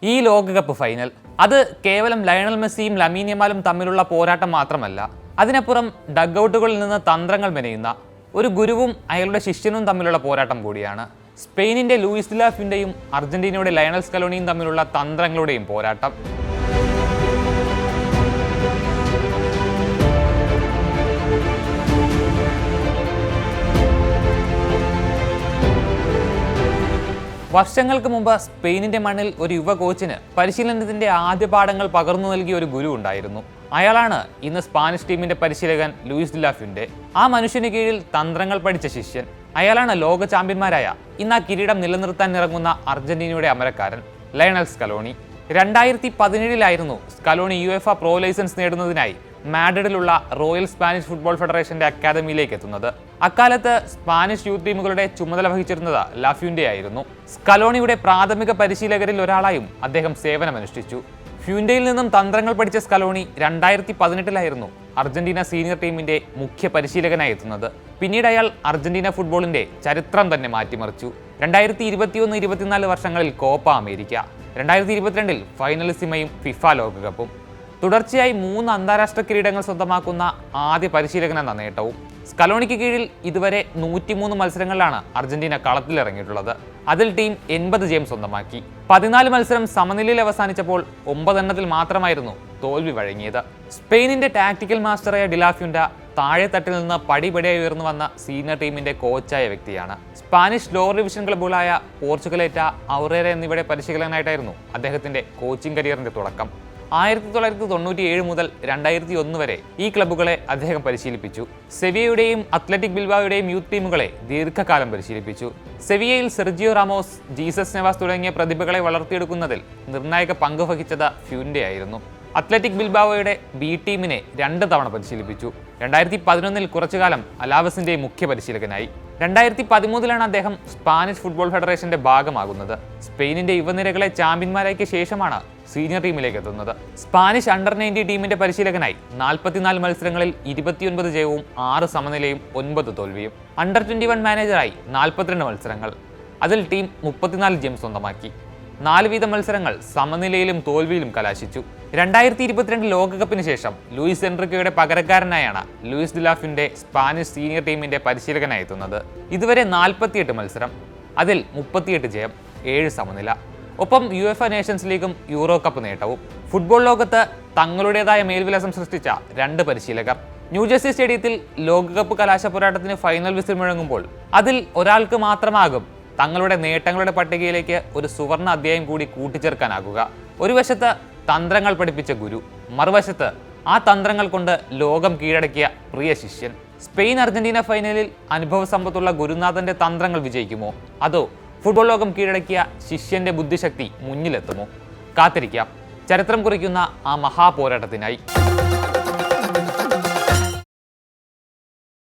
ഈ ലോകകപ്പ് ഫൈനൽ അത് കേവലം ലയണൽ മെസ്സിയും ലമീൻ യമാലും തമ്മിലുള്ള പോരാട്ടം മാത്രമല്ല, അതിനപ്പുറം ഡഗ്ഔട്ടുകളിൽ നിന്ന് തന്ത്രങ്ങൾ മെനയുന്ന ഒരു ഗുരുവും അയാളുടെ ശിഷ്യനും തമ്മിലുള്ള പോരാട്ടം കൂടിയാണ്. സ്പെയിനിന്റെ ലൂയിസ് ഡി ലാ ഫ്യൂന്റെയും അർജന്റീനയുടെ ലയണൽ സ്കലോണിയും തമ്മിലുള്ള തന്ത്രങ്ങളുടെയും പോരാട്ടം. വർഷങ്ങൾക്ക് മുമ്പ് സ്പെയിനിന്റെ മണ്ണിൽ ഒരു യുവ കോച്ചിന് പരിശീലനത്തിന്റെ ആദ്യ പാഠങ്ങൾ പകർന്നു നൽകിയ ഒരു ഗുരു ഉണ്ടായിരുന്നു. അയാളാണ് ഇന്ന് സ്പാനിഷ് ടീമിന്റെ പരിശീലകൻ ലൂയിസ് ഡി ലാ ഫ്യൂന്റെ. ആ മനുഷ്യന് കീഴിൽ തന്ത്രങ്ങൾ പഠിച്ച ശിഷ്യൻ. അയാളാണ് ലോക ചാമ്പ്യന്മാരായ ഇന്ന് ആ കിരീടം നിലനിർത്താൻ ഇറങ്ങുന്ന അർജന്റീനയുടെ അമരക്കാരൻ Lionel Scaloni. 2017 Scaloni UEFA pro licence നേടുന്നതിനായി മാഡ്രിഡിലുള്ള റോയൽ സ്പാനിഷ് ഫുട്ബോൾ ഫെഡറേഷന്റെ അക്കാദമിയിലേക്ക് എത്തുന്നത്. അക്കാലത്ത് സ്പാനിഷ് യൂത്ത് ടീമുകളുടെ ചുമതല വഹിച്ചിരുന്നത് ലാ ഫ്യൂന്റെ ആയിരുന്നു. സ്കലോണിയുടെ പ്രാഥമിക പരിശീലകരിൽ ഒരാളായും അദ്ദേഹം സേവനമനുഷ്ഠിച്ചു. ഫ്യൂന്റെയിൽ നിന്നും തന്ത്രങ്ങൾ പഠിച്ച സ്കലോണി 2018 അർജന്റീന സീനിയർ ടീമിന്റെ മുഖ്യ പരിശീലകനായി എത്തുന്നത്. പിന്നീട് അയാൾ അർജന്റീന ഫുട്ബോളിന്റെ ചരിത്രം തന്നെ മാറ്റിമറിച്ചു. 2021-24 വർഷങ്ങളിൽ കോപ്പ അമേരിക്ക, 2022 ഫൈനലിസിമയും ഫിഫ ലോകകപ്പും, തുടർച്ചയായി 3 അന്താരാഷ്ട്ര കിരീടങ്ങൾ സ്വന്തമാക്കുന്ന ആദ്യ പരിശീലകനെന്ന നേട്ടവും. സ്കലോണിക്ക് കീഴിൽ ഇതുവരെ 103 മത്സരങ്ങളിലാണ് അർജന്റീന കളത്തിലിറങ്ങിയിട്ടുള്ളത്. അതിൽ ടീം 80 ജയം സ്വന്തമാക്കി. 14 മത്സരം സമനിലയിൽ അവസാനിച്ചപ്പോൾ 9 എണ്ണത്തിൽ മാത്രമായിരുന്നു തോൽവി വഴങ്ങിയത്. സ്പെയിനിന്റെ ടാക്ടിക്കൽ മാസ്റ്ററായ ഡി ലാ ഫ്യൂന്റ താഴെത്തട്ടിൽ നിന്ന് പടിപടിയായി ഉയർന്നു വന്ന സീനിയർ ടീമിന്റെ കോച്ചായ വ്യക്തിയാണ്. സ്പാനിഷ് ലോവർ ഡിവിഷൻ ക്ലബ്ബുകളായ പോർച്ചുഗലേറ്റ, ഔറേര എന്നിവയുടെ പരിശീലകനായിട്ടായിരുന്നു അദ്ദേഹത്തിന്റെ കോച്ചിങ് കരിയറിന്റെ തുടക്കം. 1997 മുതൽ 2001 വരെ ഈ ക്ലബ്ബുകളെ അദ്ദേഹം പരിശീലിപ്പിച്ചു. സെവിയയുടെയും അത്ലറ്റിക് ബിൽബായോയുടെയും യൂത്ത് ടീമുകളെ ദീർഘകാലം പരിശീലിപ്പിച്ചു. സെവിയയിൽ സെർജിയോ റാമോസ്, ജീസസ് നെവാസ് തുടങ്ങിയ പ്രതിഭകളെ വളർത്തിയെടുക്കുന്നതിൽ നിർണായക പങ്ക് വഹിച്ചത് ഫ്യൂന്റെ ആയിരുന്നു. അത്ലറ്റിക് ബിൽബാവോയുടെ ബി ടീമിനെ 2 തവണ പരിശീലിപ്പിച്ചു. 2011 കുറച്ചുകാലം അലാവസിന്റെ മുഖ്യ പരിശീലകനായി. 2013 അദ്ദേഹം സ്പാനിഷ് ഫുട്ബോൾ ഫെഡറേഷന്റെ ഭാഗമാകുന്നത്. സ്പെയിനിന്റെ യുവനിരകളെ ചാമ്പ്യന്മാരാക്കിയ ശേഷമാണ് സീനിയർ ടീമിലേക്ക് എത്തുന്നത്. സ്പാനിഷ് അണ്ടർ 19 ടീമിന്റെ പരിശീലകനായി 44 മത്സരങ്ങളിൽ 29 ജയവും 6 സമനിലയും 9 തോൽവിയും. അണ്ടർ 21 മാനേജറായി 42 മത്സരങ്ങൾ, അതിൽ ടീം 34 ജയം സ്വന്തമാക്കി. 4 വീതം മത്സരങ്ങൾ സമനിലയിലും തോൽവിയിലും കലാശിച്ചു. 2022 ലോകകപ്പിന് ശേഷം ലൂയിസ് എൻറിക്കയുടെ പകരക്കാരനായാണ് Luis de la Fuente Spanish senior ടീമിന്റെ പരിശീലകനായി എത്തുന്നത്. ഇതുവരെ 48 മത്സരം, അതിൽ 38 ജയം, 7 സമനില. ഒപ്പം യുഎഫ നേഷൻസ് ലീഗും യൂറോ കപ്പ് നേട്ടവും. ഫുട്ബോൾ ലോകത്ത് തങ്ങളുടേതായ മേൽവിലാസം സൃഷ്ടിച്ച 2 പരിശീലകർ. ന്യൂജേഴ്സി സ്റ്റേഡിയത്തിൽ ലോകകപ്പ് കലാശ പോരാട്ടത്തിന് ഫൈനൽ വിസിൽ മുഴങ്ങുമ്പോൾ അതിൽ ഒരാൾക്ക് മാത്രമാകും തങ്ങളുടെ നേട്ടങ്ങളുടെ പട്ടികയിലേക്ക് ഒരു സുവർണ അധ്യായം കൂടി കൂട്ടിച്ചേർക്കാനാകുക. ഒരു വശത്ത് തന്ത്രങ്ങൾ പഠിപ്പിച്ച ഗുരു, മറുവശത്ത് ആ തന്ത്രങ്ങൾ കൊണ്ട് ലോകം കീഴടക്കിയ പ്രിയ ശിഷ്യൻ. സ്പെയിൻ അർജന്റീന ഫൈനലിൽ അനുഭവ സമ്പത്തുള്ള ഗുരുനാഥന്റെ തന്ത്രങ്ങൾ വിജയിക്കുമോ, അതോ ഫുട്ബോൾ ലോകം കീഴടക്കിയ ശിഷ്യന്റെ ബുദ്ധിശക്തി മുന്നിലെത്തുമോ? കാത്തിരിക്കാം ചരിത്രം കുറിക്കുന്ന ആ മഹാപോരാട്ടത്തിനായി.